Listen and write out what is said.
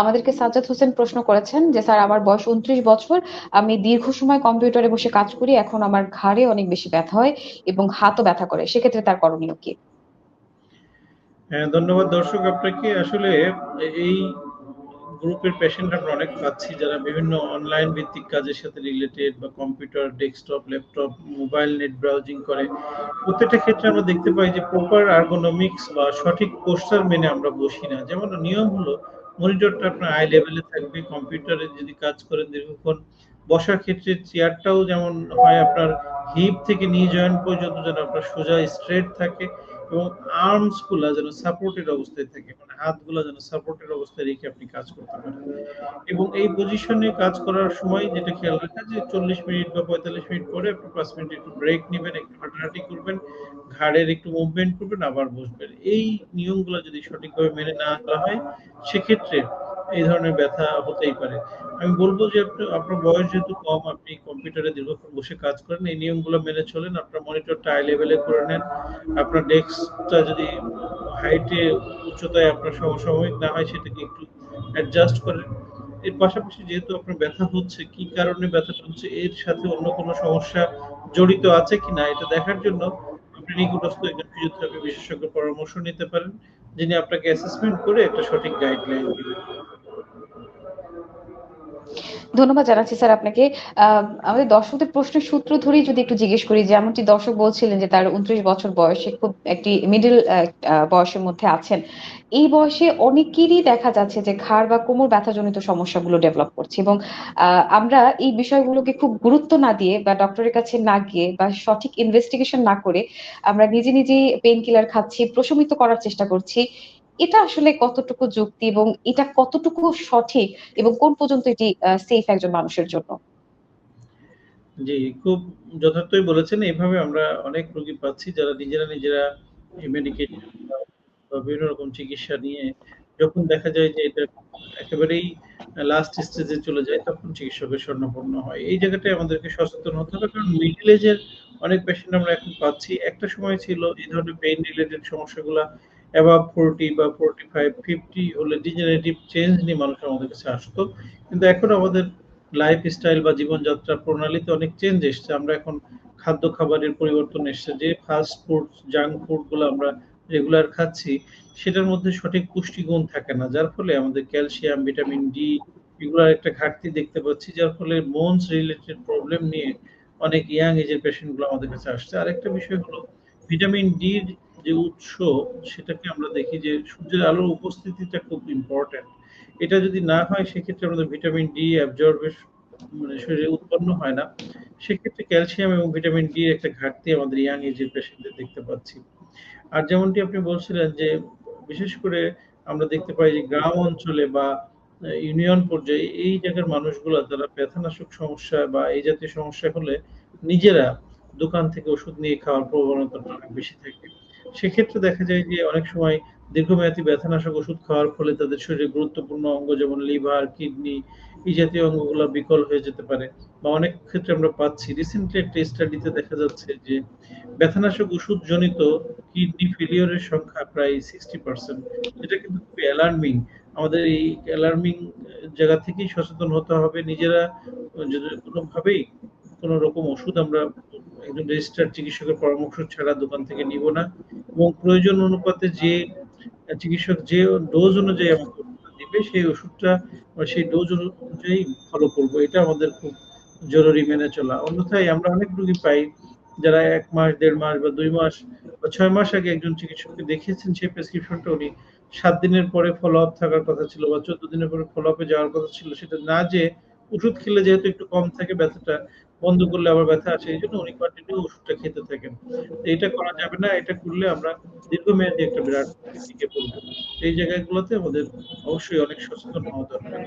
আমাদেরকে সাজ্জাদ হোসেন প্রশ্ন করেছেন যে, "স্যার আমার বয়স ২৯ বছর। আমি দীর্ঘ সময় কম্পিউটারে বসে কাজ করি। এখন আমার ঘাড়ে অনেক বেশি ব্যথা হয় এবং হাতও ব্যথা করে। সেক্ষেত্রে তার করণীয় কি?" হ্যাঁ, ধন্যবাদ দর্শক আপনাকে। আসলে এই গ্রুপের পেশেন্ট আমরা অনেক পাচ্ছি যারা বিভিন্ন অনলাইন ভিত্তিক কাজের সাথে রিলেটেড বা computer, desktop, laptop, mobile net browsing করে। প্রত্যেকটা ক্ষেত্রে আমরা দেখতে পাই যে প্রপার আর্গোনমিক্স বা সঠিক পোস্টার মেনে আমরা বসি না। যেমন নিয়ম হলো মনিটরটা আপনার আই লেভেলে থাকবে, কম্পিউটারে যদি কাজ করেন দীর্ঘক্ষণ বসার ক্ষেত্রে চেয়ারটাও যেমন হয় আপনার হিপ থেকে নি জয়েন্ট পর্যন্ত যেন আপনার সোজা স্ট্রেট থাকে এবং আর্মস গুলা যেন সাপোর্টেড অবস্থায় থাকে, মানে হাতগুলা যেন সাপোর্টেড অবস্থায় রেখে আপনি কাজ করতে পারেন। এবং এই পজিশনে কাজ করার সময় যেটা খেয়াল রাখা যে ৪০ মিনিট বা ৪৫ মিনিট পরে আপনি ৫ মিনিট একটু ব্রেক নিবেন, একটু হাঁটাহাঁটি করবেন, ঘাড়ের একটু মুভমেন্ট করবেন, আবার বসবেন। এই নিয়মগুলো যদি সঠিকভাবে মেনে না চলা হয়, সেক্ষেত্রে এই ধরনের ব্যথা হতেই পারে। আমি বলব যে আপনার বয়স যেহেতু কম, আপনি কম্পিউটারে দীর্ঘক্ষণ বসে কাজ করেন, এই নিয়মগুলো মেনে চলেন। আপনার মনিটরটা আই লেভেলে করে নেন। আপনার ডেস্কটা যদি হাইটে উচ্চতায় আপনার সমসাময়িক না হয় সেটাকে একটু অ্যাডজাস্ট করেন। এর পাশাপাশি যেহেতু আপনার ব্যথা হচ্ছে, কি কারণে ব্যথাটা হচ্ছে, এর সাথে অন্য কোনো সমস্যা জড়িত আছে কিনা এটা দেখার জন্য আপনি নিকটস্থ একজন ফিজিওথেরাপি বিশেষজ্ঞের পরামর্শ নিতে পারেন, যিনি আপনাকে অ্যাসেসমেন্ট করে একটা সঠিক গাইডলাইন দিবেন। ধন্যবাদ জানাচ্ছি স্যার আপনাকে। আ আমাদের দর্শকদের প্রশ্নের সূত্র ধরেই যদি একটু জিজ্ঞেস করি, যেমনটি দর্শক বলছিলেন যে তার ২৯ বছর বয়স, সে খুব একটি মিডল বয়সের মধ্যে আছেন। এই বয়সে অনেকেরই দেখা যাচ্ছে যে ঘাড় বা কোমর ব্যথাজনিত সমস্যাগুলো ডেভেলপ করছে এবং আ আমরা এই বিষয়গুলোকে খুব গুরুত্ব না দিয়ে বা ডক্টরের কাছে না গিয়ে বা সঠিক ইনভেস্টিগেশন না করে আমরা নিজেই পেইন কিলার খাচ্ছি, প্রশমিত করার চেষ্টা করছি। এটা আসলে কতটুকু যুক্তি এবং এটা কতটুকু সঠিক এবং কোন পর্যন্ত এটি সেফ একজন মানুষের জন্য? জি, খুব যথার্থই বলেছেন। এভাবে আমরা অনেক রোগী পাচ্ছি যারা নিজেরা এই মেডিকেশন বা বিভিন্ন রকম চিকিৎসা নিয়ে যখন দেখা যায় যে এটা একেবারেই লাস্ট স্টেজে চলে যায়, তখন চিকিৎসকের শরণাপন্ন হয়। এই জায়গাটায় আমাদেরকে সচেতন হতে হবে। কারণ মিডল এজের অনেক পেশেন্ট আমরা এখন পাচ্ছি। একটা সময় ছিল এই ধরনের পেইন রিলেটেড সমস্যাগুলা অ্যাবাভ 40 বা 45, 50 হলে ডিজেনারেটিভ চেঞ্জ নিয়ে মানুষ আমাদের কাছে আসতো। কিন্তু এখন আমাদের লাইফস্টাইল বা জীবনযাত্রা প্রণালীতে অনেক চেঞ্জ এসছে। আমরা এখন খাবারের পরিবর্তন এসছে। যে ফাস্ট ফুড, জাঙ্ক ফুড গুলো আমরা রেগুলার খাচ্ছি, সেটার মধ্যে সঠিক পুষ্টিগুণ থাকে না। যার ফলে আমাদের ক্যালসিয়াম, ভিটামিন ডি এগুলার একটা ঘাটতি দেখতে পাচ্ছি। যার ফলে বোনস রিলেটেড প্রবলেম নিয়ে অনেক ইয়াং এজের পেশেন্ট গুলো আমাদের কাছে আসছে। আরেকটা বিষয় হলো ভিটামিন ডির যে উৎস, সেটাকে আমরা দেখি যে সূর্যের আলোর উপস্থিতিটা খুব ইম্পোর্টেন্ট। এটা যদি না হয় সেক্ষেত্রে আমাদের ভিটামিন ডি মানে শরীরে উৎপন্ন হয় না। সেক্ষেত্রে ক্যালসিয়াম এবং ভিটামিন ডি এর একটা ঘাটতি আমাদের ইয়াং এজের পেশেন্টদের দেখতে পাচ্ছি। আর যেমনটি আপনি বলছিলেন যে বিশেষ করে আমরা দেখতে পাই যে গ্রাম অঞ্চলে বা ইউনিয়ন পর্যায়ে এই জায়গার মানুষগুলা যারা ব্যথানাশক সমস্যা বা এই জাতীয় সমস্যা হলে নিজেরা দোকান থেকে ওষুধ নিয়ে খাওয়ার প্রবণতাটা অনেক বেশি থাকে। সেক্ষেত্রে দেখা যায় যে অনেক সময় দীর্ঘমেয়াদী ব্যথানাশক ওষুধ খাওয়ার ফলে তাদের শরীরে গুরুত্বপূর্ণ অঙ্গ যেমন লিভার, কিডনি এই জাতীয় অঙ্গগুলা বিকল হয়ে যেতে পারে। বা অনেক ক্ষেত্রে আমরা পাচ্ছি রিসেন্টলি একটা স্টাডিতে দেখা যাচ্ছে যে ব্যথানাশক ওষুধ জনিত কিডনি ফেলিওর এর সংখ্যা প্রায় 60%, যেটা কিন্তু খুবই অ্যালার্মিং। আমাদের এই অ্যালার্মিং জায়গা থেকেই সচেতন হতে হবে। নিজেরা যদি কোনোভাবেই কোন রকম ওষুধ আমরা একজন রেজিস্টার্ড চিকিৎসকের পরামর্শ ছাড়া দোকান থেকে নিব না এবং প্রয়োজন অনুপাতে যে চিকিৎসক যে ডোজ অনুযায়ী আমাকে ওষুধটা দিবে সেই ওষুধটা বা সেই ডোজ অনুযায়ী ফলো করব। এটা আমাদের খুব জরুরি মেনে চলা। অন্যথায় আমরা অনেক রোগী পাই যারা ১ মাস, ১.৫ মাস বা ২ মাস বা ৬ মাস আগে একজন চিকিৎসককে দেখিয়েছেন, সেই প্রেসক্রিপশনটা উনি ৭ দিনের পরে ফলো আপ থাকার কথা ছিল বা ১৪ দিনের পরে ফলো আপে যাওয়ার কথা ছিল। সেটা না যেয়ে ওষুধ খেলে যেহেতু একটু কম থাকে ব্যথাটা, বন্ধ করলে আবার ব্যথা আসে। এজন্য উনি কন্টিনিউ ওষুধটা খেতে থাকেন। তো এটা করা যাবে না। এটা করলে আমরা দীর্ঘমেয়াদী একটা বিরাট ক্ষতির দিকে পড়ব। এই জায়গাগুলোতে আমাদের অবশ্যই অনেক সচেতন হওয়া দরকার।